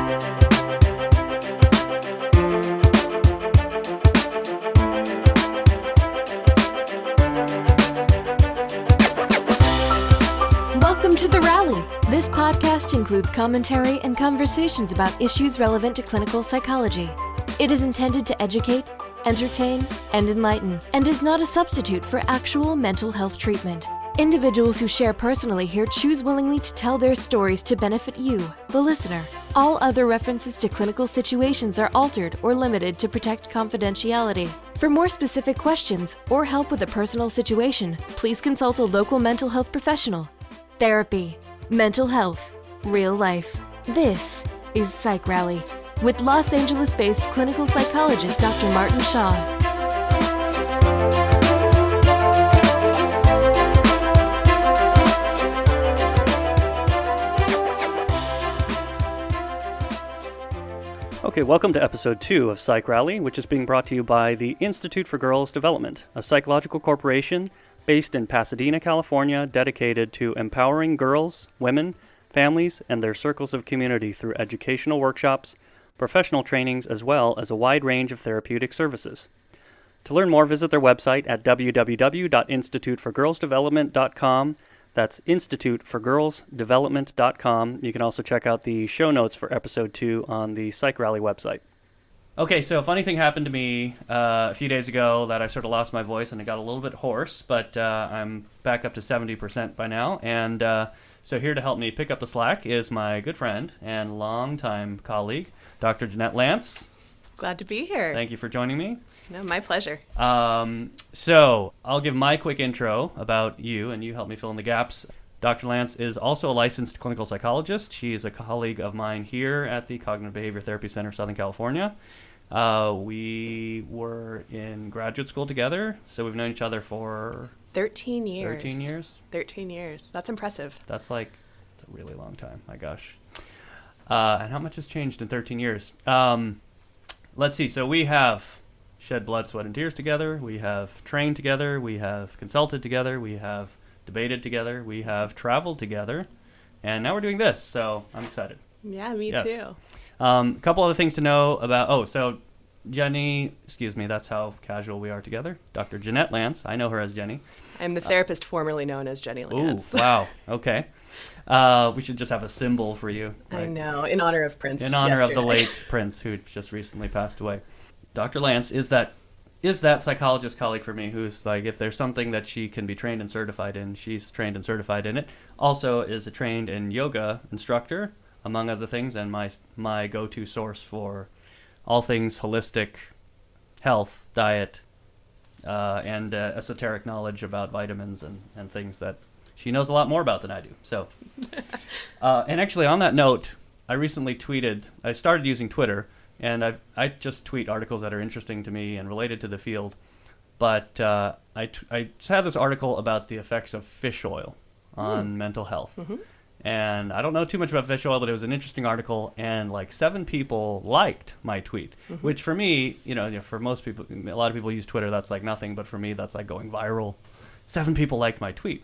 Welcome to The Rally. This podcast includes commentary and conversations about issues relevant to clinical psychology. It is intended to educate, entertain, and enlighten, and is not a substitute for actual mental health treatment. Individuals who share personally here choose willingly to tell their stories to benefit you, the listener. All other references to clinical situations are altered or limited to protect confidentiality. For more specific questions or help with a personal situation, please consult a local mental health professional. Therapy, mental health, real life. This is Psych Rally with Los Angeles-based clinical psychologist Dr. Martin Hsia. Okay, welcome to episode 2 of Psych Rally, which is being brought to you by the Institute for Girls Development, a psychological corporation based in Pasadena, California, dedicated to empowering girls, women, families, and their circles of community through educational workshops, professional trainings, as well as a wide range of therapeutic services. To learn more, visit their website at www.instituteforgirlsdevelopment.com. That's instituteforgirlsdevelopment.com. You can also check out the show notes for episode 2 on the Psych Rally website. Okay, so a funny thing happened to me a few days ago that I sort of lost my voice and it got a little bit hoarse, but I'm back up to 70% by now. And so here to help me pick up the slack is my good friend and longtime colleague, Dr. Jeanette Lance. Glad to be here. Thank you for joining me. No, my pleasure. So I'll give my quick intro about you, and you help me fill in the gaps. Dr. Lance is also a licensed clinical psychologist. She is a colleague of mine here at the Cognitive Behavior Therapy Center, Southern California. We were in graduate school together, so we've known each other for 13 years. 13 years? 13 years. That's impressive. It's a really long time. My gosh. And how much has changed in 13 years? Let's see. So we have shed blood, sweat, and tears together. We have trained together. We have consulted together. We have debated together. We have traveled together. And now we're doing this, so I'm excited. Yeah, me too. A couple other things to know about, so Jenny, that's how casual we are together. Dr. Jeanette Lance, I know her as Jenny. I'm the therapist formerly known as Jenny Lance. Ooh, wow, okay. We should just have a symbol for you. Right? I know, in honor of Prince. In honor of the late Prince, who just recently passed away. Dr. Lance is that psychologist colleague for me who's like, if there's something that she can be trained and certified in, she's trained and certified in it. Also is a trained in yoga instructor, among other things, and my go-to source for all things holistic health, diet, and esoteric knowledge about vitamins and things that she knows a lot more about than I do. So, and actually on that note, I recently I started using Twitter, and I just tweet articles that are interesting to me and related to the field. But I had this article about the effects of fish oil on mental health. Mm-hmm. And I don't know too much about fish oil, but it was an interesting article, and like 7 people liked my tweet, which for me, for most people, a lot of people use Twitter, that's like nothing, but for me, that's like going viral. 7 people liked my tweet.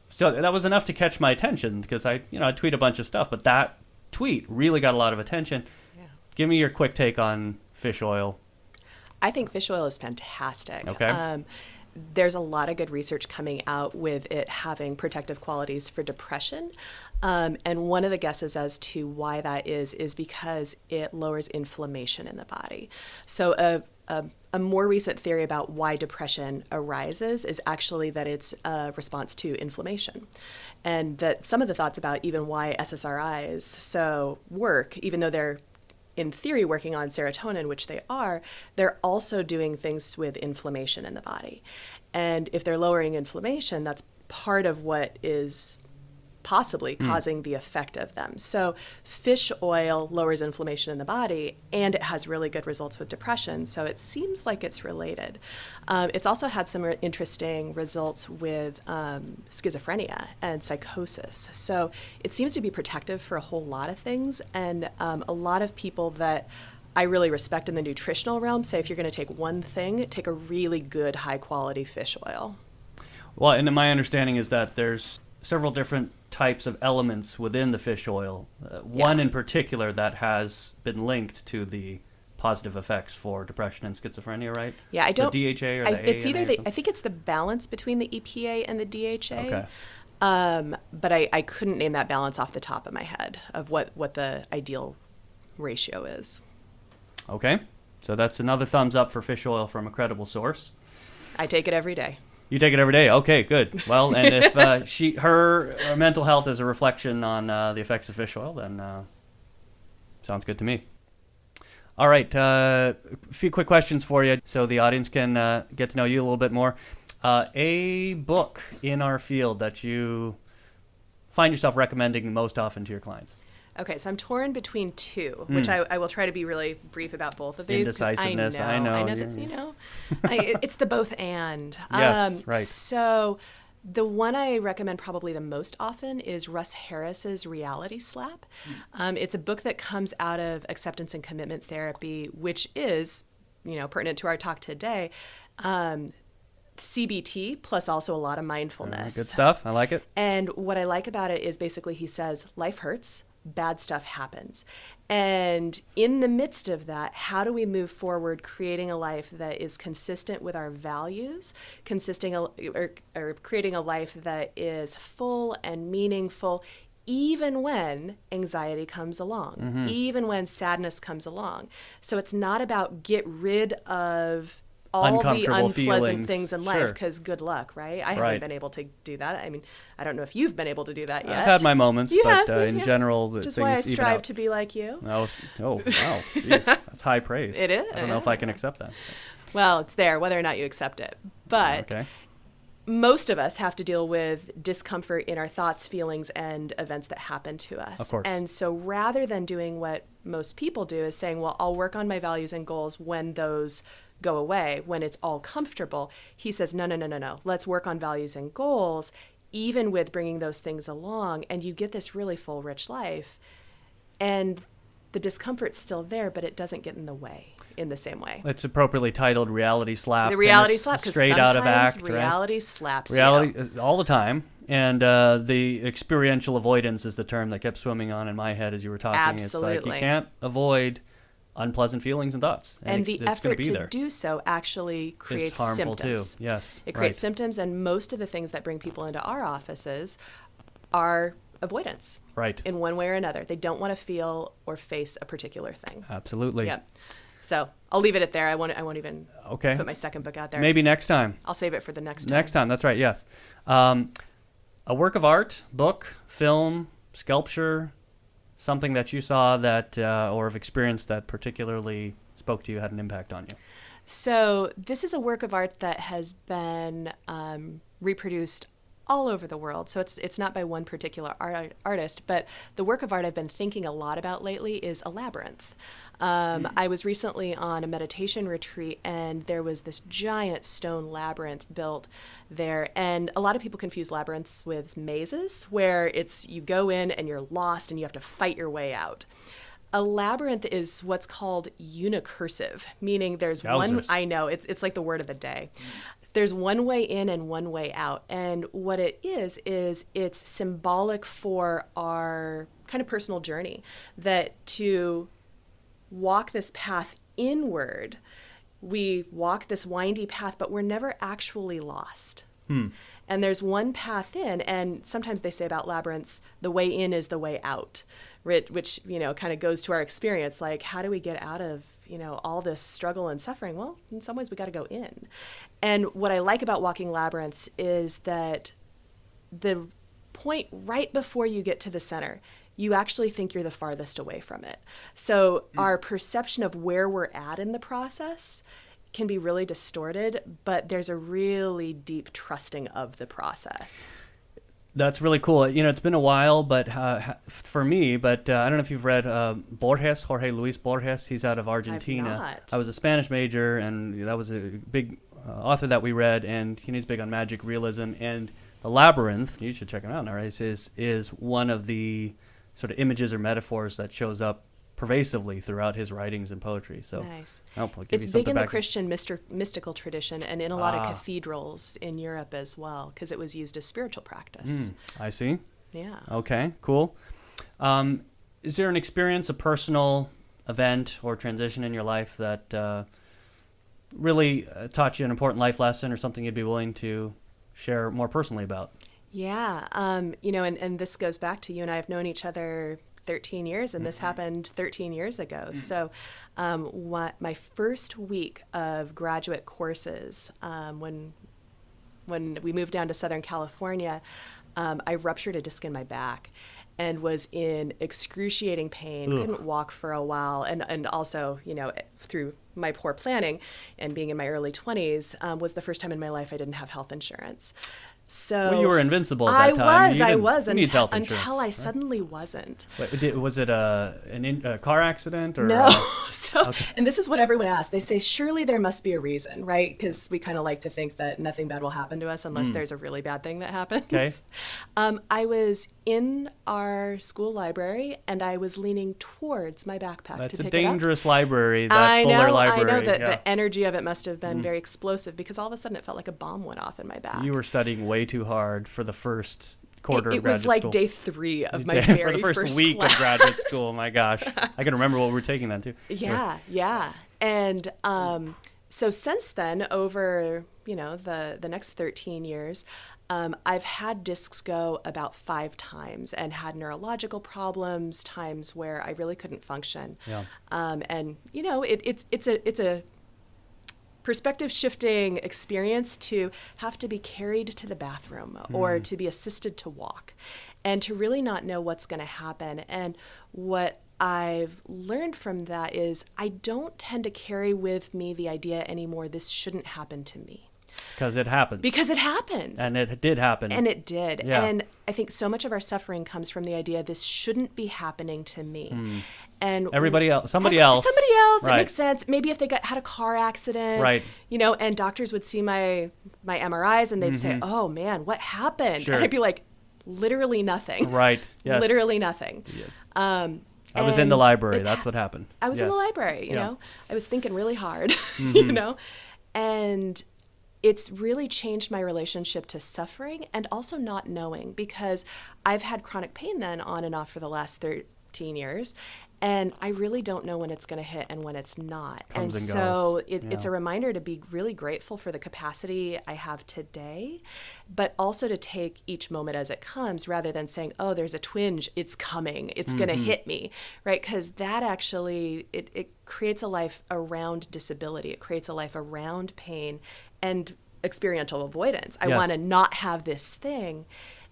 So that was enough to catch my attention, because I tweet a bunch of stuff, but that tweet really got a lot of attention. Yeah. Give me your quick take on fish oil. I think fish oil is fantastic. Okay. There's a lot of good research coming out with it having protective qualities for depression. And one of the guesses as to why that is because it lowers inflammation in the body. So a more recent theory about why depression arises is actually that it's a response to inflammation. And that some of the thoughts about even why SSRIs work, even though they're in theory working on serotonin, which they are, they're also doing things with inflammation in the body. And if they're lowering inflammation, that's part of what is possibly causing the effect of them. So fish oil lowers inflammation in the body, and it has really good results with depression. So it seems like it's related. It's also had some interesting results with schizophrenia and psychosis. So it seems to be protective for a whole lot of things. And a lot of people that I really respect in the nutritional realm say if you're going to take one thing, take a really good high quality fish oil. Well, and my understanding is that there's several different types of elements within the fish oil. One in particular that has been linked to the positive effects for depression and schizophrenia, right? Yeah, it's the DHA or the it's ANA either or something? I think it's the balance between the EPA and the DHA. Okay. But I couldn't name that balance off the top of my head of what the ideal ratio is. Okay. So that's another thumbs up for fish oil from a credible source. I take it every day. You take it every day. Okay, good. Well, and if her mental health is a reflection on the effects of fish oil, then sounds good to me. All right, a few quick questions for you so the audience can get to know you a little bit more. A book in our field that you find yourself recommending most often to your clients? Okay, so I'm torn between two, which I will try to be really brief about both of these. Indecisiveness, I know. It's the both and. Yes, right. So the one I recommend probably the most often is Russ Harris's Reality Slap. It's a book that comes out of acceptance and commitment therapy, which is, pertinent to our talk today, CBT plus also a lot of mindfulness. Good stuff. I like it. And what I like about it is basically he says, life hurts, bad stuff happens. And in the midst of that, how do we move forward creating a life that is consistent with our values, or creating a life that is full and meaningful, even when anxiety comes along, even when sadness comes along. So it's not about get rid of all the unpleasant things in life, because good luck, right? I haven't been able to do that. I mean, I don't know if you've been able to do that yet. I've had my moments, but in general, which is why I strive to be like you. Oh, wow. Jeez, that's high praise. It is. I don't know if I can accept that. Well, it's there, whether or not you accept it. But most of us have to deal with discomfort in our thoughts, feelings, and events that happen to us. Of course. And so rather than doing what most people do is saying, well, I'll work on my values and goals when those go away, when it's all comfortable, he says, no. Let's work on values and goals, even with bringing those things along, and you get this really full, rich life. And the discomfort's still there, but it doesn't get in the way in the same way. It's appropriately titled Reality Slap. The Reality Slap, because straight out of act, reality slaps you. All the time. And the experiential avoidance is the term that kept swimming on in my head as you were talking. Absolutely. It's like you can't avoid unpleasant feelings and thoughts. And the effort to do so actually creates harmful symptoms. Too. Yes. It creates symptoms, and most of the things that bring people into our offices are avoidance. Right. In one way or another. They don't want to feel or face a particular thing. Absolutely. Yep. So I'll leave it at there. I won't even put my second book out there. Maybe next time. I'll save it for the next time. Next time, that's right, yes. A work of art, book, film, sculpture, something that you saw that or have experienced that particularly spoke to you, had an impact on you? So this is a work of art that has been reproduced all over the world. So it's not by one particular artist, but the work of art I've been thinking a lot about lately is a labyrinth. I was recently on a meditation retreat, and there was this giant stone labyrinth built there. And a lot of people confuse labyrinths with mazes, where you go in and you're lost and you have to fight your way out. A labyrinth is what's called unicursive, meaning there's one, I know, it's like the word of the day. There's one way in and one way out. And what it is it's symbolic for our kind of personal journey, that to walk this path inward, we walk this windy path, but we're never actually lost. And there's one path in, and sometimes they say about labyrinths, the way in is the way out, which kind of goes to our experience, like how do we get out of all this struggle and suffering? Well, in some ways we got to go in. And what I like about walking labyrinths is that the point right before you get to the center, you actually think you're the farthest away from it. So our perception of where we're at in the process can be really distorted, but there's a really deep trusting of the process. That's really cool. It's been a while, but for me, I don't know if you've read Jorge Luis Borges. He's out of Argentina. I've not. I was a Spanish major, and that was a big author that we read, and he's big on magic realism. And The Labyrinth, you should check him out, Nara, is one of the sort of images or metaphors that shows up pervasively throughout his writings and poetry. So nice. It's big in the Christian mystical tradition, and in a lot of cathedrals in Europe as well, because it was used as spiritual practice. I see. Yeah. Okay, cool. Is there an experience, a personal event or transition in your life that really taught you an important life lesson, or something you'd be willing to share more personally about? Yeah. And this goes back to you and I have known each other 13 years, and this happened 13 years ago. So my first week of graduate courses, when we moved down to Southern California, I ruptured a disc in my back and was in excruciating pain, couldn't walk for a while. And also, through my poor planning and being in my early 20s, was the first time in my life I didn't have health insurance. So Well, you were invincible at that time. I was Who needs health insurance, until I right? suddenly wasn't. Was it a car accident? Or No. And this is what everyone asks. They say, surely there must be a reason, right? Because we kind of like to think that nothing bad will happen to us unless there's a really bad thing that happens. Okay. I was in our school library, and I was leaning towards my backpack That's to a pick it up. dangerous library, that Fuller library. I know that yeah. the energy of it must have been very explosive, because all of a sudden it felt like a bomb went off in my back. You were studying way too hard for the first quarter of It graduate was like school. day 3 of my very for the first week class. of graduate school. My gosh, I can remember what we were taking then too. Yeah. And so since then, over the next 13 years, I've had discs go about 5 times and had neurological problems, times where I really couldn't function. Yeah. And it's a perspective shifting experience to have to be carried to the bathroom or to be assisted to walk, and to really not know what's going to happen. And what I've learned from that is I don't tend to carry with me the idea anymore, this shouldn't happen to me. Because it happens. Because it happens. And it did happen. And it did. Yeah. And I think so much of our suffering comes from the idea this shouldn't be happening to me. And somebody else. Somebody else. Right. It makes sense. Maybe if they had a car accident, Right. And doctors would see my MRIs and they'd say, "Oh man, what happened?" Sure. And I'd be like, "Literally nothing." Right. Yes. Literally nothing. Yeah. I was in the library. That's what happened. I was in the Yes. library, you Yeah. know. I was thinking really hard, and it's really changed my relationship to suffering and also not knowing, because I've had chronic pain then on and off for the last 13 years, and I really don't know when it's going to hit and when it's not. Comes and so goes. it's a reminder to be really grateful for the capacity I have today, but also to take each moment as it comes, rather than saying, oh, there's a twinge, it's coming, it's going to hit me, right? Because that actually, it creates a life around disability. It creates a life around pain and experiential avoidance. I Yes. want to not have this thing.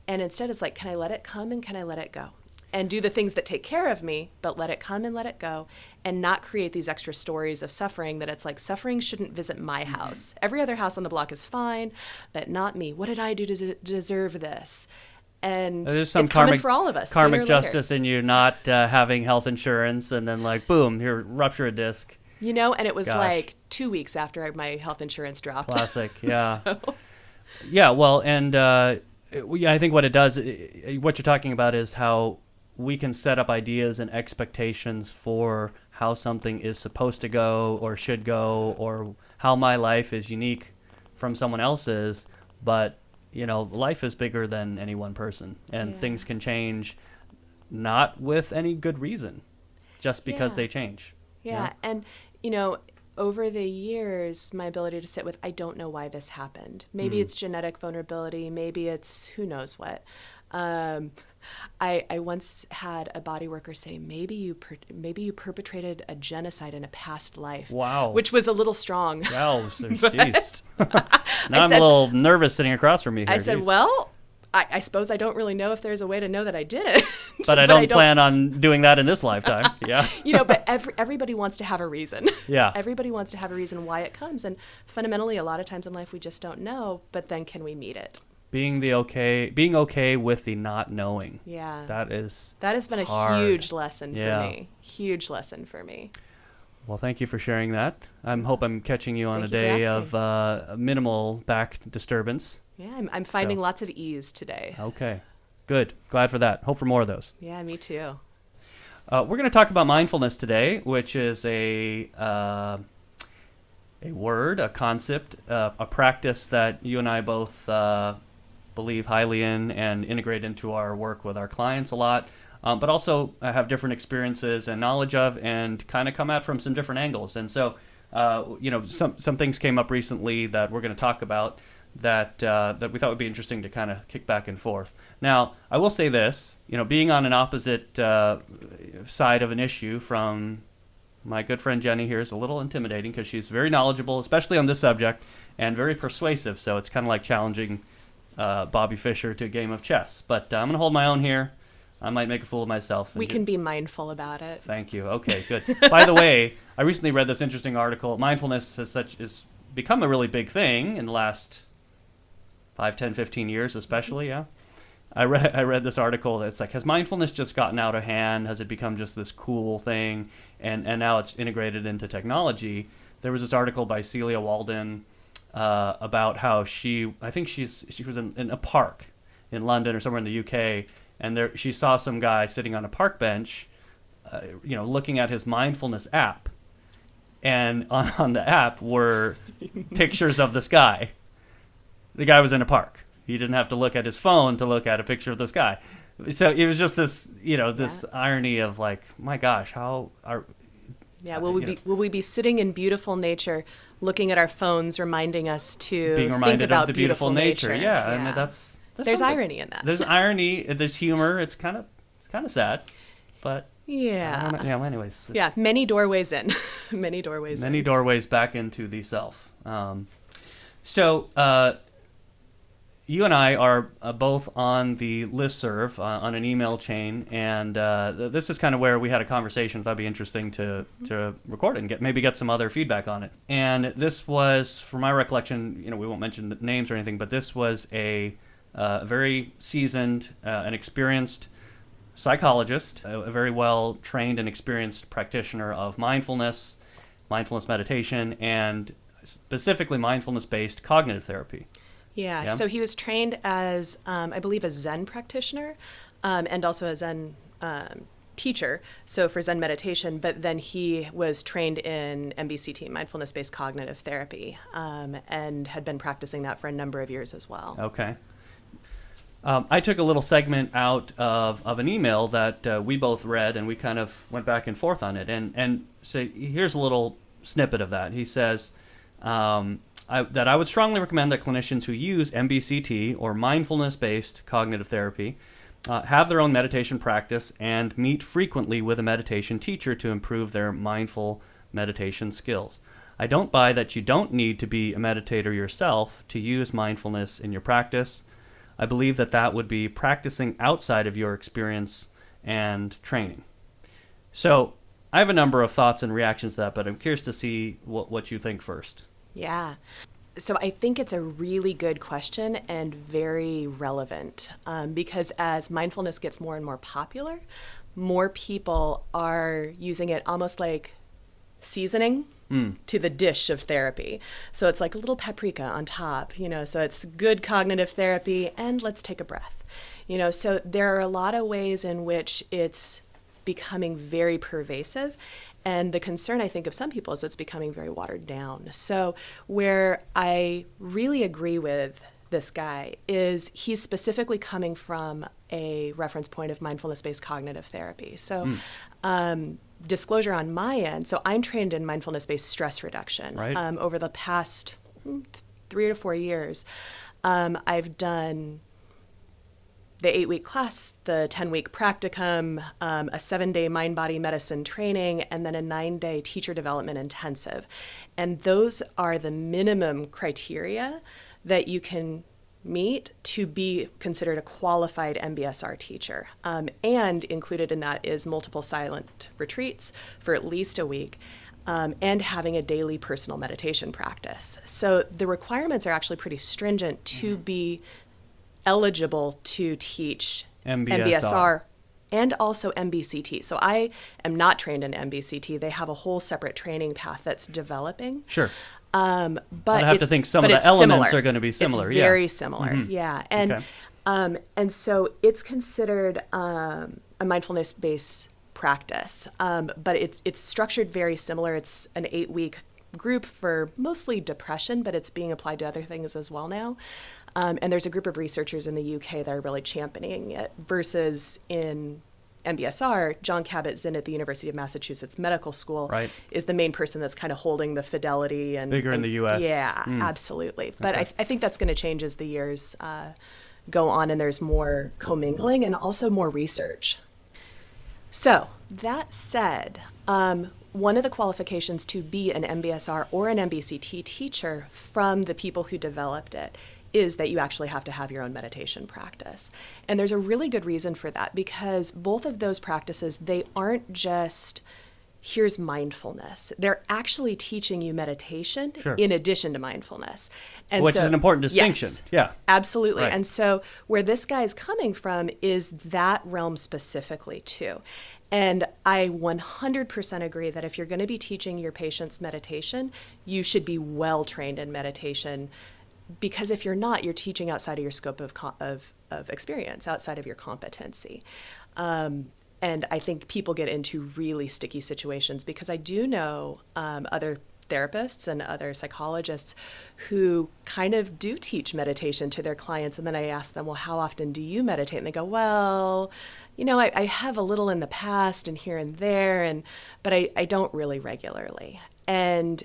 And instead it's like, can I let it come and can I let it go? And do the things that take care of me, but let it come and let it go, and not create these extra stories of suffering that it's like, suffering shouldn't visit my house. Every other house on the block is fine, but not me. What did I do to deserve this? And There's some it's coming karmic, for all of us. karmic sooner or later. justice in you not having health insurance, and then like, boom, here, rupture a disc. And it was Gosh. like 2 weeks after my health insurance dropped. Classic, yeah. So. Yeah, well, and I think what it does, what you're talking about is how we can set up ideas and expectations for how something is supposed to go or should go, or how my life is unique from someone else's. But, life is bigger than any one person, and things can change not with any good reason, just because they change. Yeah. And, over the years, my ability to sit with, I don't know why this happened. Maybe it's genetic vulnerability. Maybe it's who knows what. I once had a body worker say, maybe you perpetrated a genocide in a past life. Wow. Which was a little strong. Jeez. Now I'm a little nervous sitting across from you here. I said, geez. well, I suppose I don't really know if there's a way to know that I did it. But I don't plan on doing that in this lifetime. Yeah. But everybody wants to have a reason. Yeah. Everybody wants to have a reason why it comes. And fundamentally, a lot of times in life, we just don't know. But then can we meet it? Being okay with the not knowing. Yeah. That has been hard. a huge lesson Yeah. for me. Huge lesson for me. Well, thank you for sharing that. I hope I'm catching you on Thank a you for day asking. of minimal back disturbance. Yeah, I'm finding lots of ease today. Okay. Good. Glad for that. Hope for more of those. Yeah, me too. We're going to talk about mindfulness today, which is a word, a concept, a practice that you and I both believe highly in and integrate into our work with our clients a lot, but also have different experiences and knowledge of, and kind of come at from some different angles. And so, some things came up recently that we're going to talk about that we thought would be interesting to kind of kick back and forth. Now, I will say this, being on an opposite side of an issue from my good friend Jenny here is a little intimidating, because she's very knowledgeable, especially on this subject, and very persuasive. So it's kind of like challenging Bobby Fischer to a game of chess. But I'm going to hold my own here. I might make a fool of myself. We can be mindful about it. Thank you. Okay, good. By the way, I recently read this interesting article. Mindfulness has become a really big thing in the last 5, 10, 15 years especially, yeah. I read this article that's like, has mindfulness just gotten out of hand? Has it become just this cool thing? And now it's integrated into technology. There was this article by Celia Walden about how she was in a park in London or somewhere in the UK, and there she saw some guy sitting on a park bench, looking at his mindfulness app. And on the app were pictures of this guy. The guy was in a park. He didn't have to look at his phone to look at a picture of this guy. So it was just this, this irony of like, my gosh, how are... Yeah, will we be sitting in beautiful nature, looking at our phones, reminding us to being reminded think about of the beautiful nature? Yeah, yeah. and that's there's something. irony in that. There's irony. There's humor. It's kind of sad, but yeah. Well, anyways. Yeah, many doorways in, many doorways. Many doorways back into the self. So you and I are both on the listserv on an email chain, and this is kind of where we had a conversation. That'd be interesting to record it and get some other feedback on it. And this was, from my recollection, we won't mention the names or anything, but this was a very seasoned and experienced psychologist, a very well trained and experienced practitioner of mindfulness meditation, and specifically mindfulness-based cognitive therapy. Yeah, so he was trained as, I believe, a Zen practitioner and also a Zen teacher, so for Zen meditation, but then he was trained in MBCT, mindfulness-based cognitive therapy, and had been practicing that for a number of years as well. Okay. I took a little segment out of an email that we both read, and we kind of went back and forth on it. And so here's a little snippet of that. He says... that I would strongly recommend that clinicians who use MBCT or mindfulness-based cognitive therapy have their own meditation practice and meet frequently with a meditation teacher to improve their mindful meditation skills. I don't buy that you don't need to be a meditator yourself to use mindfulness in your practice. I believe that would be practicing outside of your experience and training. So I have a number of thoughts and reactions to that, but I'm curious to see what you think first. Yeah. So I think it's a really good question and very relevant because as mindfulness gets more and more popular, more people are using it almost like seasoning to the dish of therapy. So it's like a little paprika on top, so it's good cognitive therapy, and let's take a breath. So there are a lot of ways in which it's becoming very pervasive. And the concern, I think, of some people is it's becoming very watered down. So where I really agree with this guy is he's specifically coming from a reference point of mindfulness-based cognitive therapy. So disclosure on my end, so I'm trained in mindfulness-based stress reduction. Right. Over the past 3 to 4 years. I've done the 8-week class, the 10-week practicum, a 7-day mind-body medicine training, and then a 9-day teacher development intensive. And those are the minimum criteria that you can meet to be considered a qualified MBSR teacher. And included in that is multiple silent retreats for at least a week. And having a daily personal meditation practice. So the requirements are actually pretty stringent to be eligible to teach MBSR and also MBCT. So I am not trained in MBCT. They have a whole separate training path that's developing. Sure. But I have to think some of the elements are going to be similar. It's very similar, yeah. And and so it's considered a mindfulness-based practice, but it's structured very similar. It's an 8-week group for mostly depression, but it's being applied to other things as well now. And there's a group of researchers in the UK that are really championing it, versus in MBSR, John Kabat-Zinn at the University of Massachusetts Medical School is the main person that's kind of holding the fidelity. And bigger in the U.S. Yeah, absolutely. But I think that's going to change as the years go on and there's more commingling and also more research. So that said, one of the qualifications to be an MBSR or an MBCT teacher from the people who developed it is that you actually have to have your own meditation practice. And there's a really good reason for that, because both of those practices, they aren't just, here's mindfulness. They're actually teaching you meditation in addition to mindfulness. And which is an important distinction. Yes, yeah. Absolutely. Right. And so where this guy is coming from is that realm specifically too. And I 100% agree that if you're going to be teaching your patients meditation, you should be well trained in meditation, because if you're not, you're teaching outside of your scope of experience, outside of your competency. And I think people get into really sticky situations, because I do know other therapists and other psychologists who kind of do teach meditation to their clients. And then I ask them, well, how often do you meditate? And they go, well, I have a little in the past and here and there, but I don't really regularly. And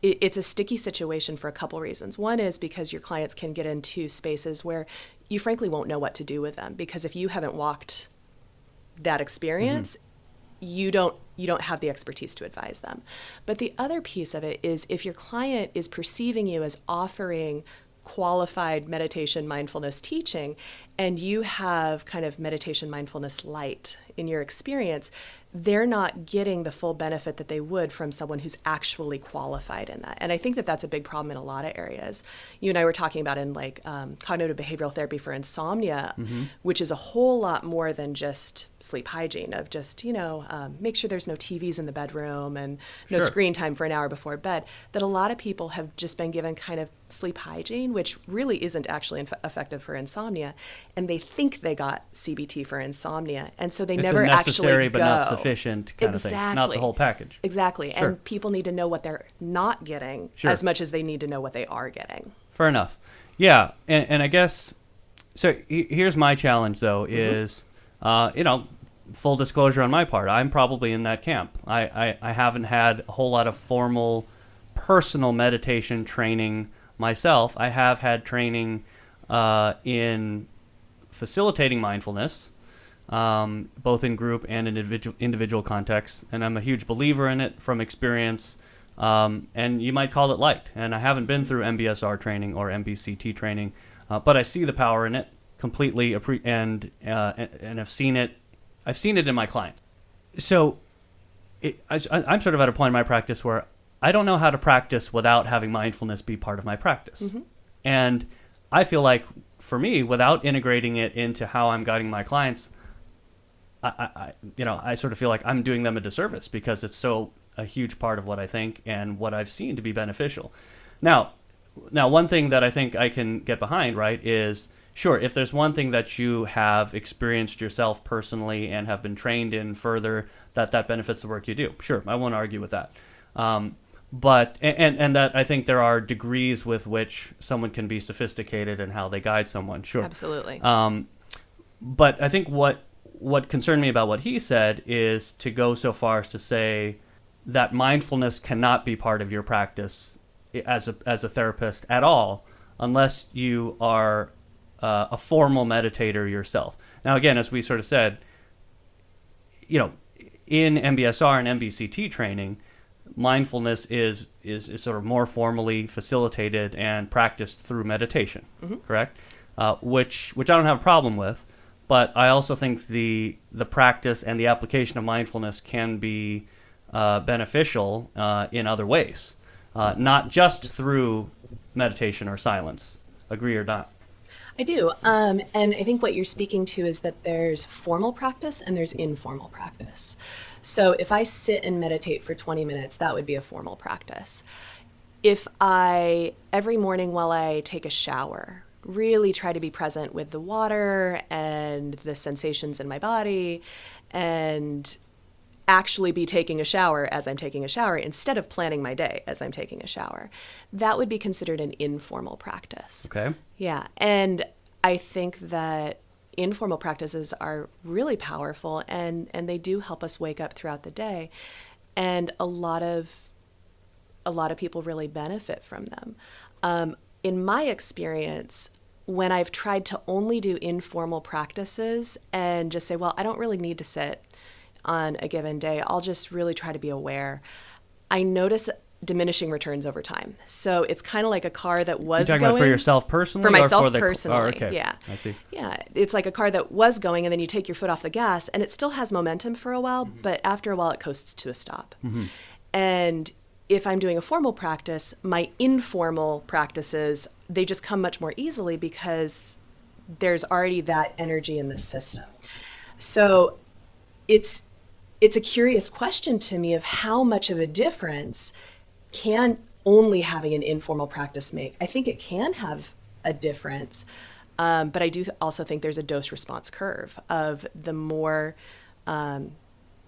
it's a sticky situation for a couple reasons. One is because your clients can get into spaces where you frankly won't know what to do with them, because if you haven't walked that experience, you don't have the expertise to advise them. But the other piece of it is, if your client is perceiving you as offering qualified meditation mindfulness teaching, and you have kind of meditation mindfulness light in your experience, they're not getting the full benefit that they would from someone who's actually qualified in that. And I think that that's a big problem in a lot of areas. You and I were talking about in cognitive behavioral therapy for insomnia, which is a whole lot more than just sleep hygiene, of just, make sure there's no TVs in the bedroom and no screen time for an hour before bed. That a lot of people have just been given kind of sleep hygiene, which really isn't actually effective for insomnia. And they think they got CBT for insomnia. And so they never actually necessary but go. not sufficient kind of thing, not the whole package. Exactly. And people need to know what they're not getting as much as they need to know what they are getting. Fair enough. Yeah, and I guess, so here's my challenge, though, is, full disclosure on my part, I'm probably in that camp. I haven't had a whole lot of formal personal meditation training myself. I have had training in facilitating mindfulness, both in group and in individual contexts, and I'm a huge believer in it from experience, and you might call it light. And I haven't been through MBSR training or MBCT training, but I see the power in it completely, and I've seen it. I've seen it in my clients. So I'm sort of at a point in my practice where I don't know how to practice without having mindfulness be part of my practice, and I feel like, for me, without integrating it into how I'm guiding my clients, I sort of feel like I'm doing them a disservice, because it's so a huge part of what I think and what I've seen to be beneficial. Now, one thing that I think I can get behind, right, is, sure, if there's one thing that you have experienced yourself personally and have been trained in further, that benefits the work you do. Sure, I won't argue with that. But that I think there are degrees with which someone can be sophisticated in how they guide someone. Sure, absolutely. But I think what concerned me about what he said is to go so far as to say that mindfulness cannot be part of your practice as a therapist at all, unless you are a formal meditator yourself. Now, again, as we sort of said, in MBSR and MBCT training, mindfulness is sort of more formally facilitated and practiced through meditation, correct? Which I don't have a problem with, but I also think the practice and the application of mindfulness can be beneficial in other ways, not just through meditation or silence. Agree or not? I do. And I think what you're speaking to is that there's formal practice and there's informal practice. So if I sit and meditate for 20 minutes, that would be a formal practice. If I, every morning while I take a shower, really try to be present with the water and the sensations in my body, and actually be taking a shower as I'm taking a shower instead of planning my day as I'm taking a shower. That would be considered an informal practice. Okay. Yeah. And I think that informal practices are really powerful, and they do help us wake up throughout the day. And a lot of people really benefit from them. In my experience, when I've tried to only do informal practices and just say, well, I don't really need to sit on a given day, I'll just really try to be aware, I notice diminishing returns over time. So it's kind of like a car that was You're talking about for yourself personally? For myself or for personally, oh, okay. yeah. I see. Yeah, it's like a car that was going, and then you take your foot off the gas, and it still has momentum for a while, but after a while it coasts to a stop. And if I'm doing a formal practice, my informal practices, they just come much more easily because there's already that energy in the system. So it's a curious question to me of how much of a difference can only having an informal practice make. I think it can have a difference, but I do also think there's a dose response curve of the more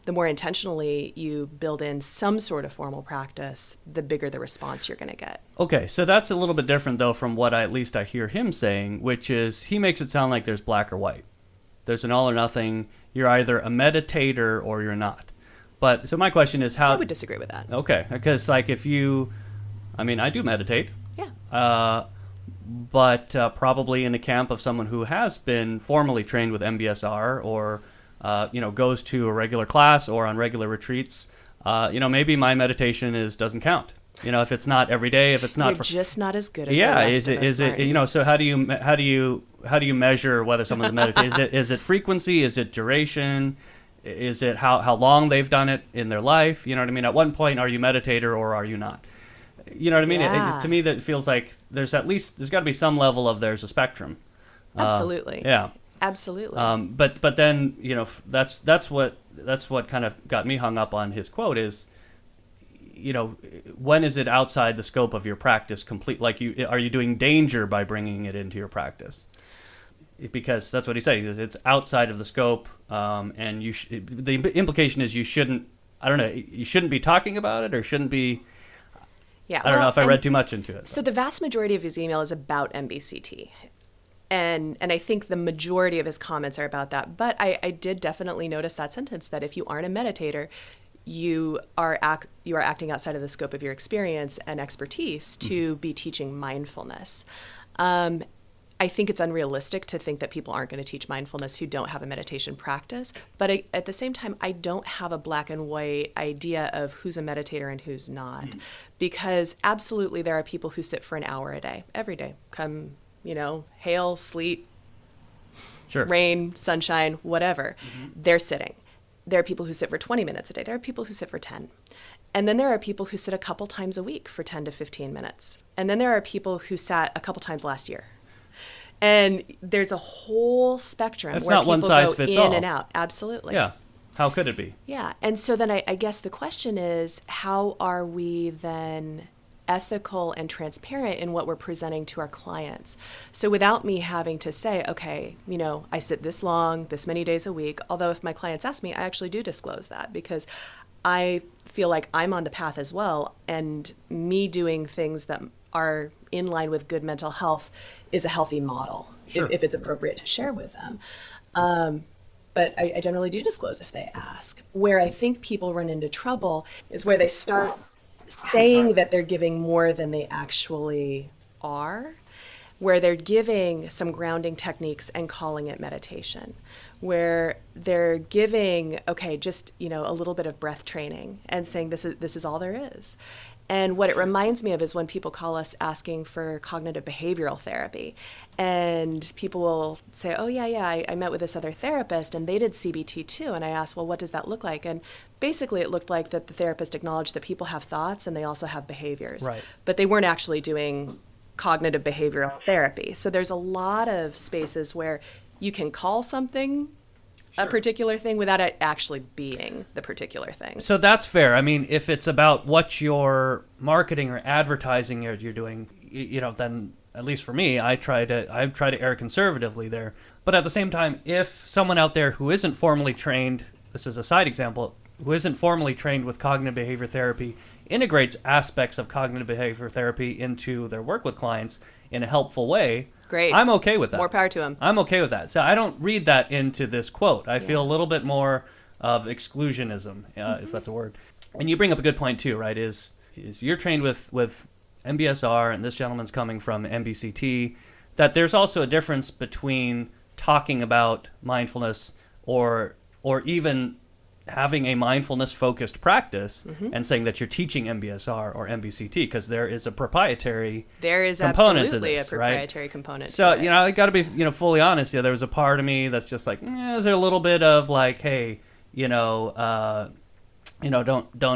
intentionally you build in some sort of formal practice, the bigger the response you're going to get. Okay, so that's a little bit different, though, from what at least I hear him saying, which is he makes it sound like there's black or white. There's an all or nothing. You're either a meditator or you're not. But so my question is how... I would disagree with that. Okay, because like if you... I mean, I do meditate. Yeah. But probably in the camp of someone who has been formally trained with MBSR or... goes to a regular class or on regular retreats, maybe my meditation doesn't count. If it's not every day, if it's not, you're just not as good as yeah. the rest of us, Is it? So how do you measure whether someone's meditating? Is it frequency? Is it duration? Is it how long they've done it in their life? You know what I mean? At one point, are you meditator or are you not? You know what I mean? Yeah. To me, that feels like there's got to be some level of there's a spectrum. Absolutely. Yeah. Absolutely. But then that's what kind of got me hung up on his quote is, when is it outside the scope of your practice complete? Like are you doing danger by bringing it into your practice? Because that's what he said. He says it's outside of the scope, and the implication is you shouldn't. I don't know. You shouldn't be talking about it, or shouldn't be. Yeah. I don't know if I read too much into it. So the vast majority of his email is about MBCT. And I think the majority of his comments are about that. But I did definitely notice that sentence that if you aren't a meditator, you are acting outside of the scope of your experience and expertise to be teaching mindfulness. I think it's unrealistic to think that people aren't going to teach mindfulness who don't have a meditation practice. But at the same time, I don't have a black and white idea of who's a meditator and who's not. Because absolutely there are people who sit for an hour a day, every day, come hail, sleet, sure, rain, sunshine, whatever. They're sitting. There are people who sit for 20 minutes a day. There are people who sit for 10. And then there are people who sit a couple times a week for 10 to 15 minutes. And then there are people who sat a couple times last year. And there's a whole spectrum It's where not people one size go fits in all. and out. Absolutely. Yeah. How could it be? Yeah. And so then I guess the question is, how are we then ethical and transparent in what we're presenting to our clients? So without me having to say, okay, I sit this long, this many days a week, although if my clients ask me, I actually do disclose that because I feel like I'm on the path as well, and me doing things that are in line with good mental health is a healthy model, sure, if it's appropriate to share with them. But I generally do disclose if they ask. Where I think people run into trouble is where they start saying that they're giving more than they actually are, where they're giving some grounding techniques and calling it meditation, where they're giving, just, a little bit of breath training and saying this is all there is. And what it reminds me of is when people call us asking for cognitive behavioral therapy, and people will say, oh, yeah, I met with this other therapist and they did CBT too. And I asked, well, what does that look like? And basically it looked like that the therapist acknowledged that people have thoughts and they also have behaviors, right, but they weren't actually doing cognitive behavioral therapy. So there's a lot of spaces where you can call something a particular thing without it actually being the particular thing. So that's fair. I mean, if it's about what you're marketing or advertising you're doing, then at least for me, I try to err conservatively there. But at the same time, if someone out there who isn't formally trained, this is a side example, who isn't formally trained with cognitive behavior therapy integrates aspects of cognitive behavior therapy into their work with clients in a helpful way, Great. I'm okay with that. More power to him. I'm okay with that. So I don't read that into this quote. I feel a little bit more of exclusionism, if that's a word. And you bring up a good point too, right? Is you're trained with MBSR, and this gentleman's coming from MBCT, that there's also a difference between talking about mindfulness or even having a mindfulness-focused practice and saying that you're teaching MBSR or MBCT, because there is a proprietary component to this, a proprietary component. So, to it. I got to be, fully honest. There was a part of me that's just like, is there a little bit of like, hey, don't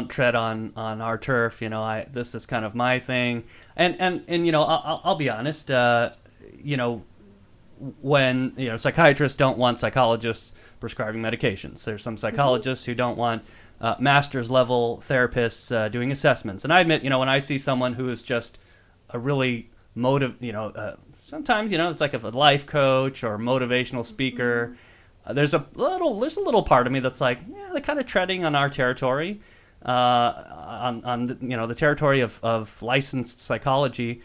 tread on our turf. This is kind of my thing. And I'll be honest. When psychiatrists don't want psychologists prescribing medications, there's some psychologists who don't want master's level therapists doing assessments. And I admit, when I see someone who is just a really sometimes it's like a life coach or motivational speaker. There's a little part of me that's like, they're kind of treading on our territory, on the territory of licensed psychology.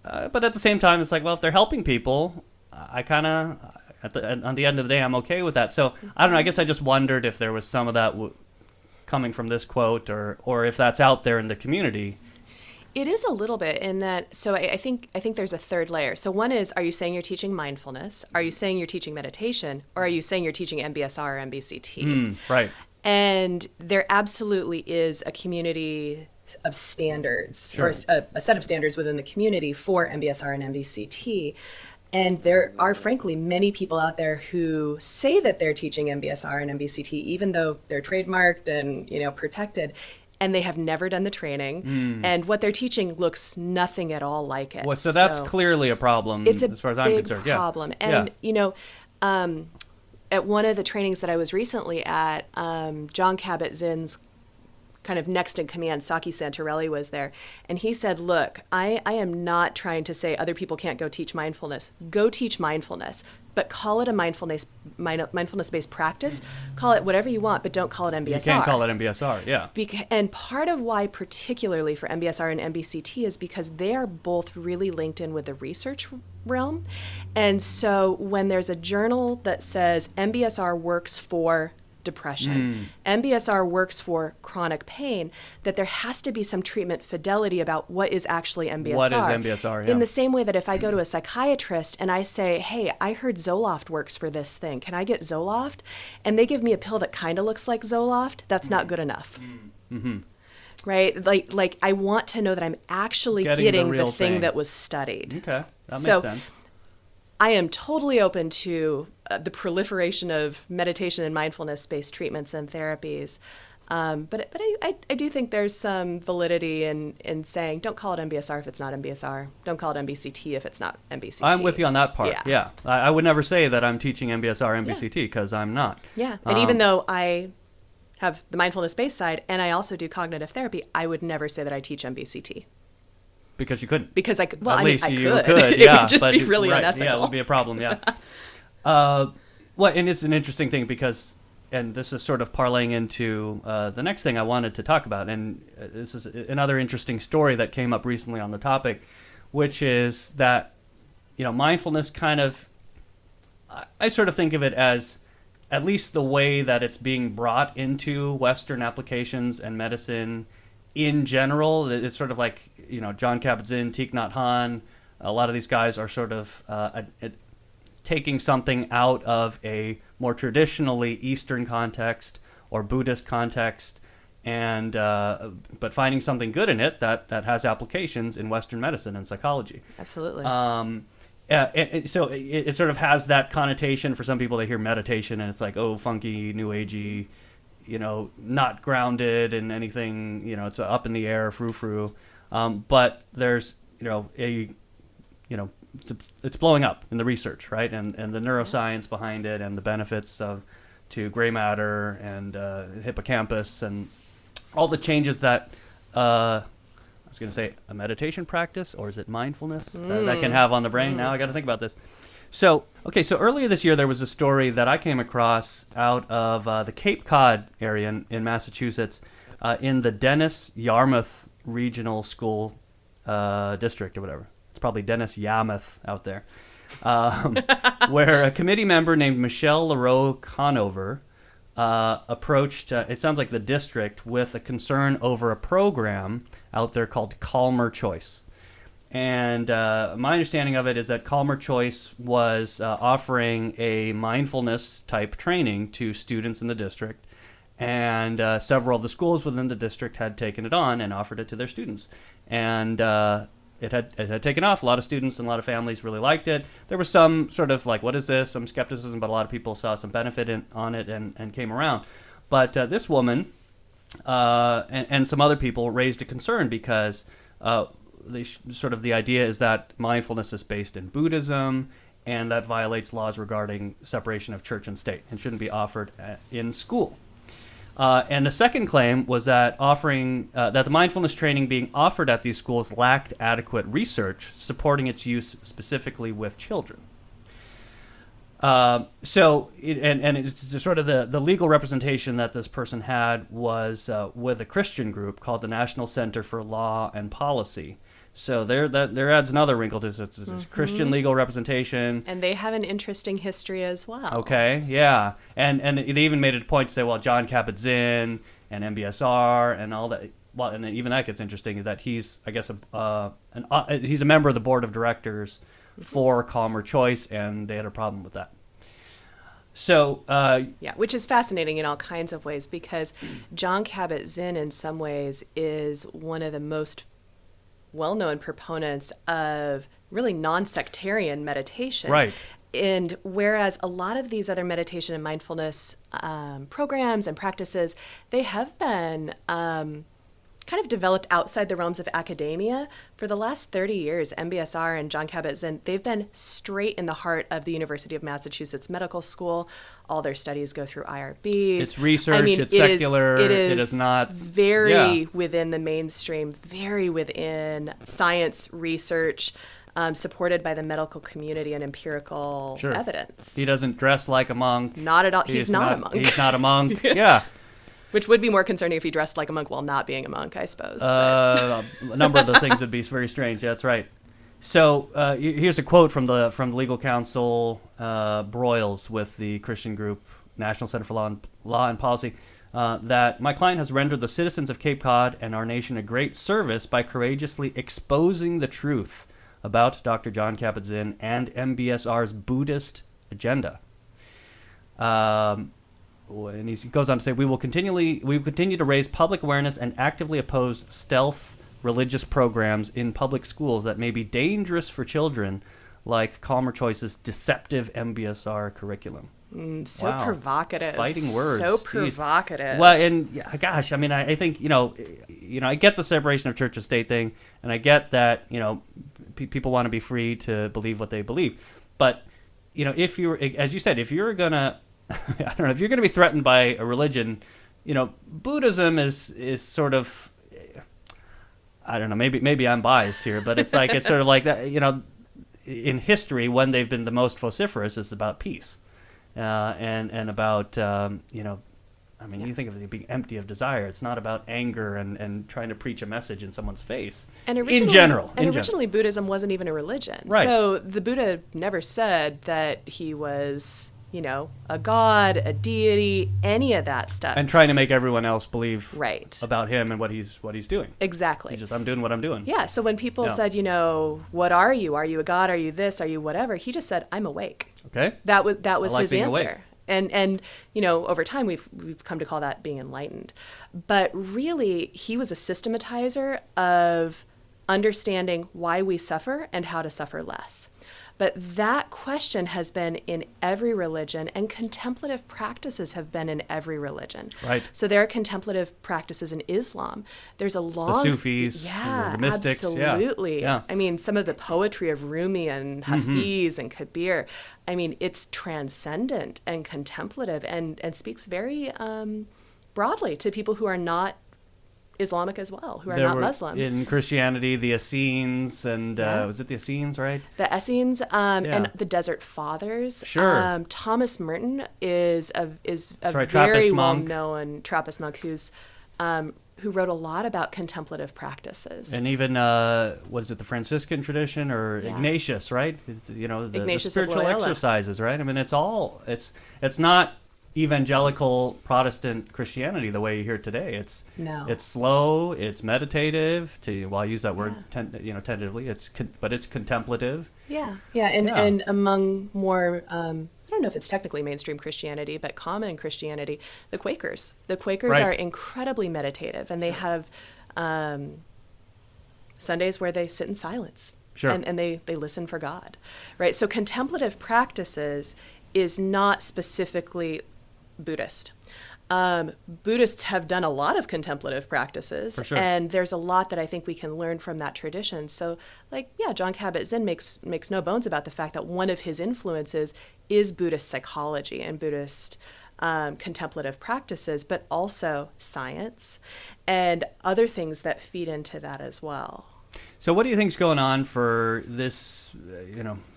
But at the same time, it's like, well, if they're helping people, I kind of, on the end of the day, I'm okay with that. So I don't know. I guess I just wondered if there was some of that coming from this quote, or if that's out there in the community. It is a little bit in that. So I think there's a third layer. So one is, are you saying you're teaching mindfulness? Are you saying you're teaching meditation? Or are you saying you're teaching MBSR or MBCT? Right. And there absolutely is a community of standards, Sure. or a set of standards within the community for MBSR and MBCT. And there are, frankly, many people out there who say that they're teaching MBSR and MBCT, even though they're trademarked and protected, and they have never done the training. And what they're teaching looks nothing at all like it. Well, so that's clearly a problem, it's as far as I'm concerned. It's a big problem. And, at one of the trainings that I was recently at, John Kabat-Zinn's kind of next in command, Saki Santarelli, was there. And he said, look, I am not trying to say other people can't go teach mindfulness. Go teach mindfulness, but call it a mindfulness-based practice. Call it whatever you want, but don't call it MBSR. You can't call it MBSR, yeah. And part of why, particularly for MBSR and MBCT, is because they are both really linked in with the research realm. And so when there's a journal that says MBSR works for depression, MBSR works for chronic pain, that there has to be some treatment fidelity about what is actually MBSR. What is MBSR, yeah. In the same way that if I go to a psychiatrist and I say, hey, I heard Zoloft works for this thing, can I get Zoloft? And they give me a pill that kind of looks like Zoloft, that's not good enough. Right? Like I want to know that I'm actually getting the thing that was studied. Okay, that makes sense. I am totally open to the proliferation of meditation and mindfulness-based treatments and therapies. But I do think there's some validity in saying, don't call it MBSR if it's not MBSR. Don't call it MBCT if it's not MBCT. I'm with you on that part, yeah. I would never say that I'm teaching MBSR, MBCT, because I'm not. Yeah, and even though I have the mindfulness-based side and I also do cognitive therapy, I would never say that I teach MBCT. Because you couldn't. Because I could. Well, At least I you could. could, It yeah. would just be really unethical. Yeah, it would be a problem, yeah. And it's an interesting thing because, and this is sort of parlaying into the next thing I wanted to talk about, and this is another interesting story that came up recently on the topic, which is that, mindfulness kind of, I sort of think of it as at least the way that it's being brought into Western applications and medicine in general. It's sort of like, John Kabat-Zinn, Thich Nhat Hanh, a lot of these guys are sort of taking something out of a more traditionally Eastern context or Buddhist context, and but finding something good in it that has applications in Western medicine and psychology. Absolutely. So it sort of has that connotation for some people. They hear meditation and it's like, oh, funky, new agey, not grounded in anything, it's up in the air, frou-frou. But there's, it's blowing up in the research, right? And the neuroscience behind it and the benefits to gray matter and hippocampus and all the changes that, I was going to say a meditation practice, or is it mindfulness that can have on the brain? Now I got to think about this. So earlier this year there was a story that I came across out of the Cape Cod area in Massachusetts, in the Dennis Yarmouth Regional School District or whatever. It's probably Dennis Yarmouth out there, where a committee member named Michelle LaRoe Conover approached, it sounds like the district, with a concern over a program out there called Calmer Choice. And my understanding of it is that Calmer Choice was offering a mindfulness type training to students in the district, and several of the schools within the district had taken it on and offered it to their students. And it had taken off. A lot of students and a lot of families really liked it. There was some sort of like, what is this? Some skepticism, but a lot of people saw some benefit on it and came around. But this woman and some other people raised a concern because the idea is that mindfulness is based in Buddhism, and that violates laws regarding separation of church and state and shouldn't be offered in school. And the second claim was that that the mindfulness training being offered at these schools lacked adequate research supporting its use specifically with children. It's sort of the legal representation that this person had was with a Christian group called the National Center for Law and Policy. So there adds another wrinkle to this. It's Christian legal representation. And they have an interesting history as well. Okay, yeah. And they even made it a point to say, well, John Kabat-Zinn and MBSR and all that. Well, and even that gets interesting, that he's, I guess, he's a member of the board of directors for Calmer Choice, and they had a problem with that. So which is fascinating in all kinds of ways, because John Kabat-Zinn in some ways is one of the most well-known proponents of really non-sectarian meditation. Right. And whereas a lot of these other meditation and mindfulness programs and practices, they have been kind of developed outside the realms of academia. For the last 30 years, MBSR and John Kabat-Zinn, they've been straight in the heart of the University of Massachusetts Medical School. All their studies go through IRBs. It's research, it's secular, it is not... very within the mainstream, very within science research, supported by the medical community and empirical evidence. He doesn't dress like a monk. Not at all. He's not a monk. He's not a monk, yeah. Which would be more concerning if he dressed like a monk while not being a monk, I suppose. A number of the things would be very strange. Yeah, that's right. So here's a quote from the legal counsel Broyles with the Christian group National Center for Law and Policy, that my client has rendered the citizens of Cape Cod and our nation a great service by courageously exposing the truth about Dr. John Kabat-Zinn and MBSR's Buddhist agenda. And he goes on to say, we will continue to raise public awareness and actively oppose stealth religious programs in public schools that may be dangerous for children, like Calmer Choice's deceptive MBSR curriculum. So provocative. Fighting words. So provocative. Well, and gosh, I mean, I think, I get the separation of church and state thing, and I get that, people want to be free to believe what they believe. But, if you're, as you said, if you're going to, I don't know, if you're going to be threatened by a religion, Buddhism is sort of, I don't know, maybe I'm biased here, but it's sort of like that, in history, when they've been the most vociferous is about peace. And about, you think of it being empty of desire. It's not about anger and trying to preach a message in someone's face. And originally, Buddhism wasn't even a religion. Right. So the Buddha never said that he was, a god, a deity, any of that stuff. And trying to make everyone else believe right. about him and what he's doing. Exactly. He's just, I'm doing what I'm doing. Yeah, so when people said, what are you? Are you a god? Are you this? Are you whatever? He just said, I'm awake. Okay. That was his answer. Awake. And over time we've come to call that being enlightened. But really, he was a systematizer of understanding why we suffer and how to suffer less. But that question has been in every religion, and contemplative practices have been in every religion. Right. So there are contemplative practices in Islam. There's a long... The Sufis, the mystics. Absolutely. Yeah. I mean, some of the poetry of Rumi and Hafiz and Kabir, I mean, it's transcendent and contemplative and speaks very broadly to people who are not Islamic as well, who are There not were, Muslim. in Christianity, the Essenes, and was it the Essenes, right? The Essenes and the Desert Fathers. Sure. Thomas Merton is a right, very Trappist monk. well-known Trappist monk who wrote a lot about contemplative practices. And even, was it the Franciscan tradition or Ignatius, right? The Ignatius of spiritual Loyola. exercises, right? I mean, it's not evangelical Protestant Christianity the way you hear it today. It's slow, it's meditative. I'll use that word tentatively. But it's contemplative. And among more I don't know if it's technically mainstream Christianity, but common Christianity, the Quakers. The Quakers are incredibly meditative, and they have Sundays where they sit in silence. Sure. And they listen for God, right? So contemplative practices is not specifically Buddhist. Buddhists have done a lot of contemplative practices, For sure. and there's a lot that I think we can learn from that tradition. So, Jon Kabat-Zinn makes no bones about the fact that one of his influences is Buddhist psychology and Buddhist contemplative practices, but also science and other things that feed into that as well. So what do you think's going on for this,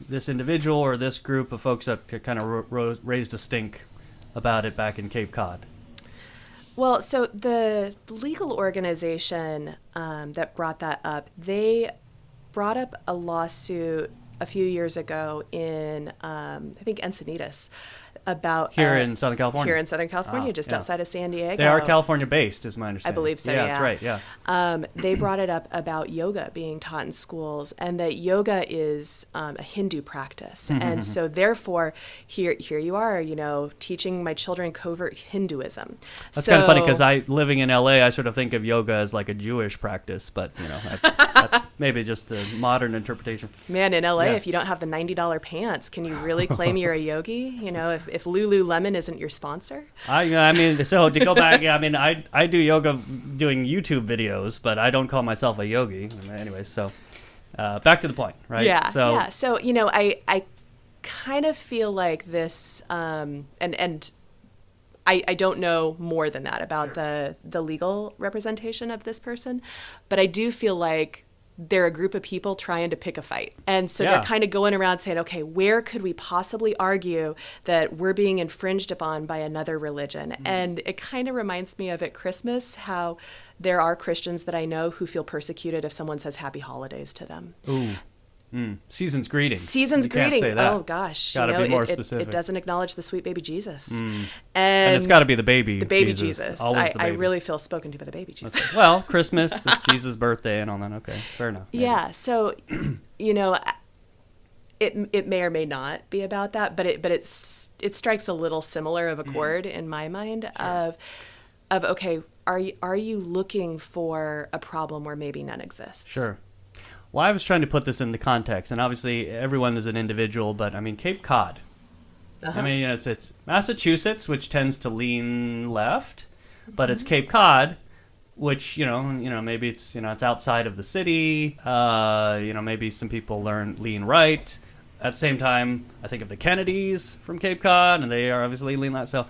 this individual or this group of folks that kind of raised a stink about it back in Cape Cod? Well, so the legal organization that brought that up, they brought up a lawsuit a few years ago in, I think, Encinitas, about Here in Southern California. Here in Southern California, just outside of San Diego. They are California-based, is my understanding. I believe so, yeah. That's right, yeah. They brought it up about yoga being taught in schools, and that yoga is a Hindu practice. And so therefore, here you are, teaching my children covert Hinduism. That's kind of funny because living in LA, I sort of think of yoga as like a Jewish practice, but that's maybe just the modern interpretation. Man, in LA, if you don't have the $90 pants, can you really claim you're a yogi? If Lululemon isn't your sponsor? I mean, so to go back, I do yoga doing YouTube videos, but I don't call myself a yogi. Anyway, so back to the point, right? Yeah. So, I kind of feel like this, and I don't know more than that about the legal representation of this person, but I do feel like they're a group of people trying to pick a fight. And so they're kind of going around saying, okay, where could we possibly argue that we're being infringed upon by another religion? And it kind of reminds me of at Christmas how there are Christians that I know who feel persecuted if someone says happy holidays to them. Ooh. Season's greetings. Season's you greeting. Can't say that. Oh gosh, gotta be more specific. It doesn't acknowledge the sweet baby Jesus, and it's got to be the baby. The baby Jesus. Always the baby. I really feel spoken to by the baby Jesus. Well, Christmas, it's Jesus' birthday, and all that. Okay, fair enough. Maybe. Yeah. So, it may or may not be about that, but it strikes a little similar of a chord in my mind of okay, are you looking for a problem where maybe none exists? Sure. Well, I was trying to put this into context, and obviously everyone is an individual, but Cape Cod. It's Massachusetts, which tends to lean left, but it's Cape Cod, which maybe it's it's outside of the city. Maybe some people lean right. At the same time, I think of the Kennedys from Cape Cod, and they are obviously lean left. So,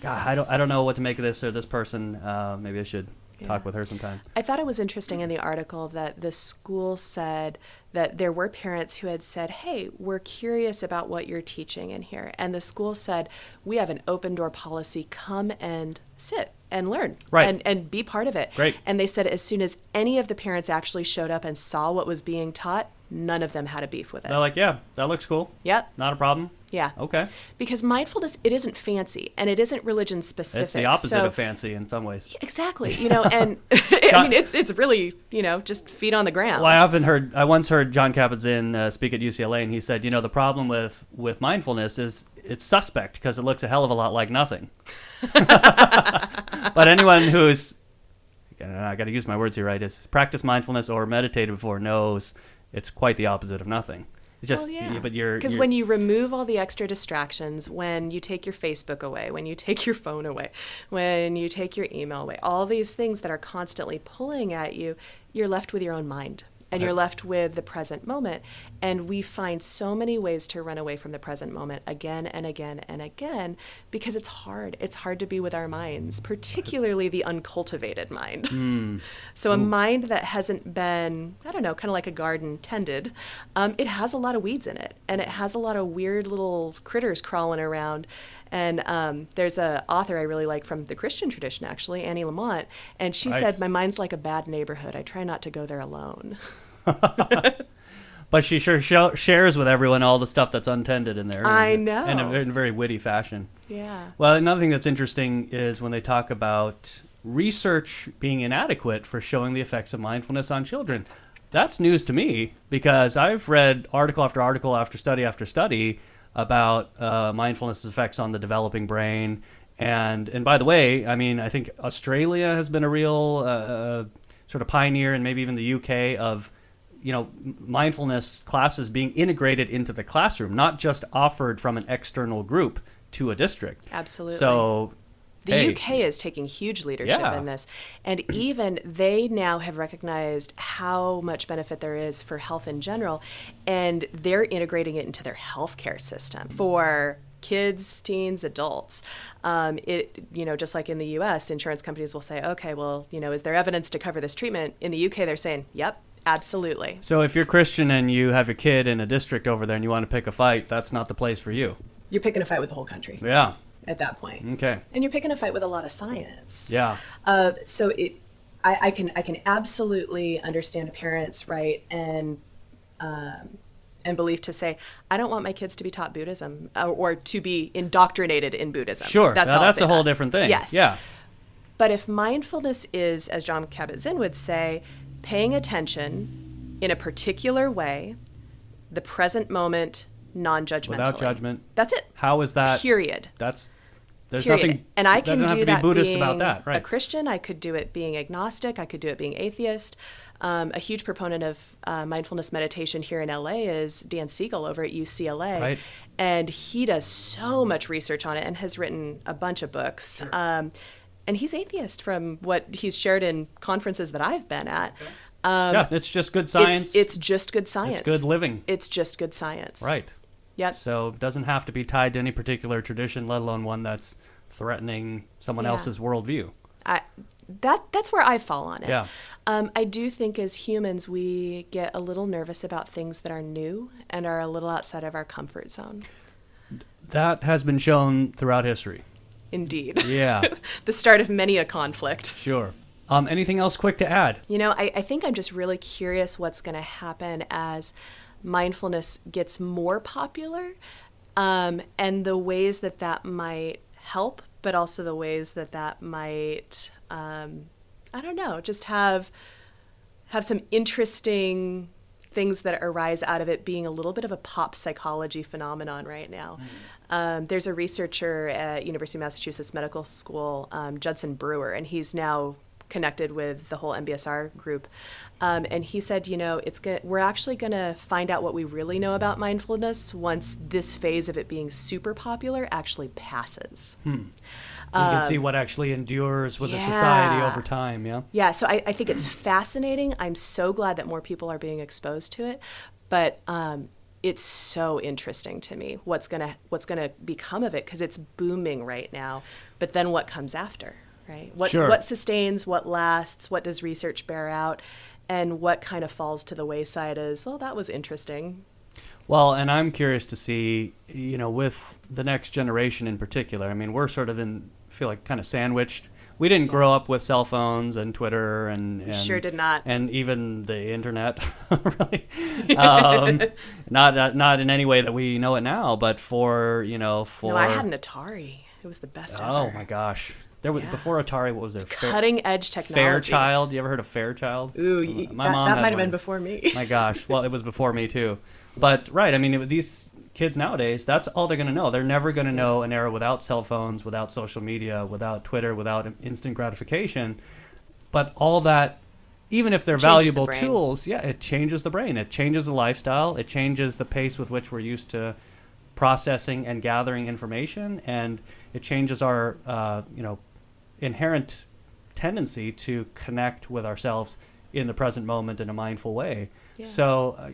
I don't know what to make of this or this person. Maybe I should talk with her sometime. I thought it was interesting in the article that the school said that there were parents who had said, hey, we're curious about what you're teaching in here. And the school said, we have an open door policy. Come and sit and learn and be part of it. Great. And they said as soon as any of the parents actually showed up and saw what was being taught, none of them had a beef with it. They're like, yeah, that looks cool. Yep. Not a problem. Yeah. Okay. Because mindfulness, it isn't fancy and it isn't religion specific. It's the opposite of fancy in some ways. Exactly. And it's really, just feet on the ground. Well, I once heard Jon Kabat-Zinn speak at UCLA, and he said, the problem with mindfulness is it's suspect because it looks a hell of a lot like nothing. But anyone who's, I got to use my words here, right, is practiced mindfulness or meditated before knows it's quite the opposite of nothing. It's just, but because when you remove all the extra distractions, when you take your Facebook away, when you take your phone away, when you take your email away, all these things that are constantly pulling at you, you're left with your own mind. and you're left with the present moment. And we find so many ways to run away from the present moment again and again and again because it's hard. It's hard to be with our minds, particularly the uncultivated mind. So a mind that hasn't been, I don't know, kind of like a garden tended, it has a lot of weeds in it, and it has a lot of weird little critters crawling around. And there's an author I really like from the Christian tradition, actually, Annie Lamott, and she said, "My mind's like a bad neighborhood. I try not to go there alone." But she sure shares with everyone all the stuff that's untended in there. I know. In a very witty fashion. Yeah. Well, another thing that's interesting is when they talk about research being inadequate for showing the effects of mindfulness on children. That's news to me because I've read article after article after study about mindfulness effects on the developing brain. And by the way, I mean, I think Australia has been a real sort of pioneer, and maybe even the UK, of mindfulness classes being integrated into the classroom, not just offered from an external group to a district. Absolutely. So the UK is taking huge leadership in this. And even they now have recognized how much benefit there is for health in general, and they're integrating it into their healthcare system for kids, teens, adults. Just like in the US, insurance companies will say, okay, well, is there evidence to cover this treatment? In the UK, they're saying, yep, absolutely. So if you're Christian and you have a kid in a district over there and you want to pick a fight, that's not the place for you. You're picking a fight with the whole country. Yeah. At that point. Okay. And you're picking a fight with a lot of science. Yeah. So I can absolutely understand parents, right, and belief to say, I don't want my kids to be taught Buddhism or to be indoctrinated in Buddhism. Sure. That's a whole different thing. Yes. Yeah. But if mindfulness is, as Jon Kabat-Zinn would say, paying attention in a particular way, the present moment, non-judgmentally. Without judgment. That's it. How is that? Period. There's Period. nothing. And I can doesn't do have to that be Buddhist being about that, right? a Christian. I could do it being agnostic. I could do it being atheist. A huge proponent of mindfulness meditation here in LA is Dan Siegel over at UCLA. Right. And he does so much research on it and has written a bunch of books. Sure. And he's atheist from what he's shared in conferences that I've been at. Okay. Yeah, it's just good science. It's just good science. It's good living. It's just good science. Right. Yep. So it doesn't have to be tied to any particular tradition, let alone one that's threatening someone else's worldview. That's where I fall on it. Yeah. I do think as humans we get a little nervous about things that are new and are a little outside of our comfort zone. That has been shown throughout history. Indeed. Yeah. The start of many a conflict. Sure. Anything else quick to add? I think I'm just really curious what's going to happen as mindfulness gets more popular, and the ways that might help, but also the ways that might, just have some interesting things that arise out of it being a little bit of a pop psychology phenomenon right now. There's a researcher at University of Massachusetts Medical School, Judson Brewer, and he's now connected with the whole MBSR group. And he said, we're actually going to find out what we really know about mindfulness once this phase of it being super popular actually passes. You can see what actually endures with a society over time, yeah? Yeah, so I think it's fascinating. I'm so glad that more people are being exposed to it. But it's so interesting to me what's gonna become of it, because it's booming right now. But then what comes after? Right? What sustains, what lasts, what does research bear out, and what kind of falls to the wayside is, well, that was interesting. Well, and I'm curious to see, with the next generation in particular, I mean, we're sort of feel like kind of sandwiched. We didn't grow up with cell phones and Twitter and sure did not. And even the internet, really. Not in any way that we know it now, but for... No, I had an Atari. It was the best ever. Oh, my gosh. There was before Atari. What was there? Cutting edge technology. Fairchild. You ever heard of Fairchild? Ooh, my mom that had might have one. been before me. My gosh. Well, it was before me too. But right, I mean, these kids nowadays, that's all they're going to know. They're never going to know an era without cell phones, without social media, without Twitter, without instant gratification. But all that, even if they're valuable tools, it changes the brain. It changes the lifestyle. It changes the pace with which we're used to processing and gathering information, and it changes our inherent tendency to connect with ourselves in the present moment in a mindful way. Yeah. So,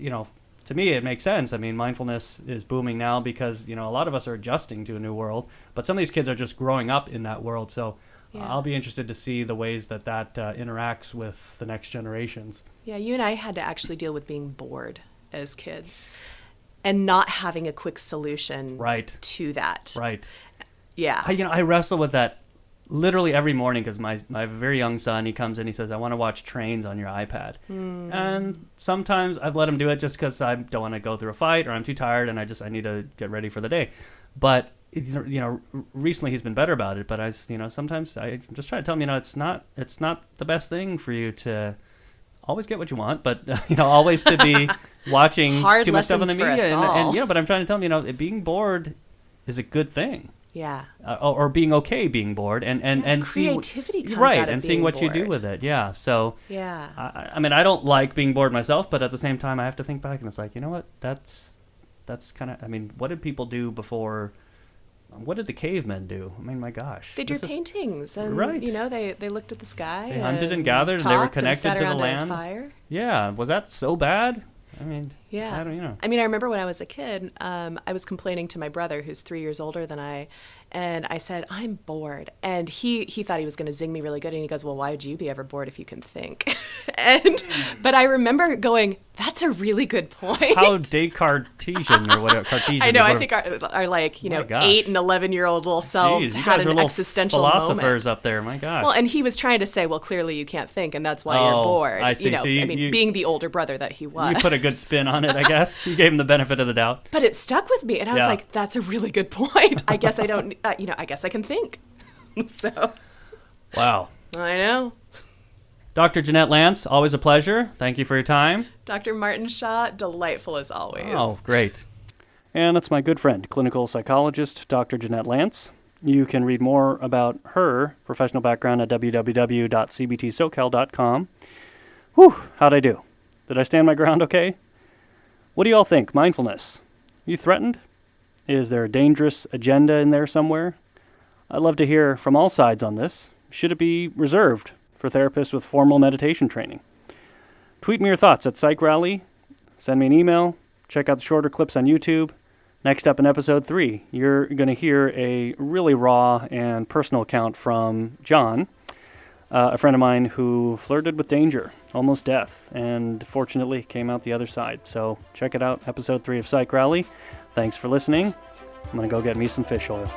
to me, it makes sense. I mean, mindfulness is booming now because, a lot of us are adjusting to a new world, but some of these kids are just growing up in that world. So I'll be interested to see the ways that interacts with the next generations. Yeah, you and I had to actually deal with being bored as kids and not having a quick solution to that. Right. Yeah. I wrestle with that literally every morning because my very young son, he comes in, he says, I want to watch trains on your iPad. And sometimes I've let him do it just because I don't want to go through a fight or I'm too tired and I need to get ready for the day. But, recently he's been better about it. But sometimes I just try to tell him, it's not the best thing for you to always get what you want, but, always to be watching too much stuff on the media. And but I'm trying to tell him, being bored is a good thing. Yeah. Or being okay being bored and creativity comes right out of and seeing being what bored. you do with it. Yeah. So yeah. I mean, I don't like being bored myself, but at the same time I have to think back and it's like, you know what? That's kind of, I mean, what did people do before? What did the cavemen do? I mean, my gosh. They drew paintings and they looked at the sky. They hunted and gathered and they were connected to the land. Fire. Yeah. Was that so bad? I mean, yeah. I don't. I mean, I remember when I was a kid, I was complaining to my brother, who's 3 years older than I, and I said, I'm bored. And he thought he was going to zing me really good. And he goes, well, why would you be ever bored if you can think? But I remember going, that's a really good point. How Descartesian or whatever. Cartesian. I know. I think our 8 and 11-year-old little selves had an existential philosophers moment. Up there. My gosh. Well, and he was trying to say, well, clearly you can't think, and that's why you're bored. I see. So being the older brother that he was. You put a good spin on it, I guess. You gave him the benefit of the doubt. But it stuck with me, and I was like, that's a really good point. I guess I don't. I guess I can think. So. Wow. I know. Dr. Jeanette Lance, always a pleasure. Thank you for your time. Dr. Martin Hsia, delightful as always. Oh, great. And that's my good friend, clinical psychologist, Dr. Jeanette Lance. You can read more about her professional background at www.cbtsocal.com. Whew, how'd I do? Did I stand my ground okay? What do you all think? Mindfulness. You threatened? Is there a dangerous agenda in there somewhere? I'd love to hear from all sides on this. Should it be reserved for therapists with formal meditation training? Tweet me your thoughts at Psych Rally. Send me an email. Check out the shorter clips on YouTube. Next up in episode 3, you're going to hear a really raw and personal account from John, a friend of mine who flirted with danger, almost death, and fortunately came out the other side. So check it out, episode 3 of Psych Rally. Thanks for listening. I'm going to go get me some fish oil.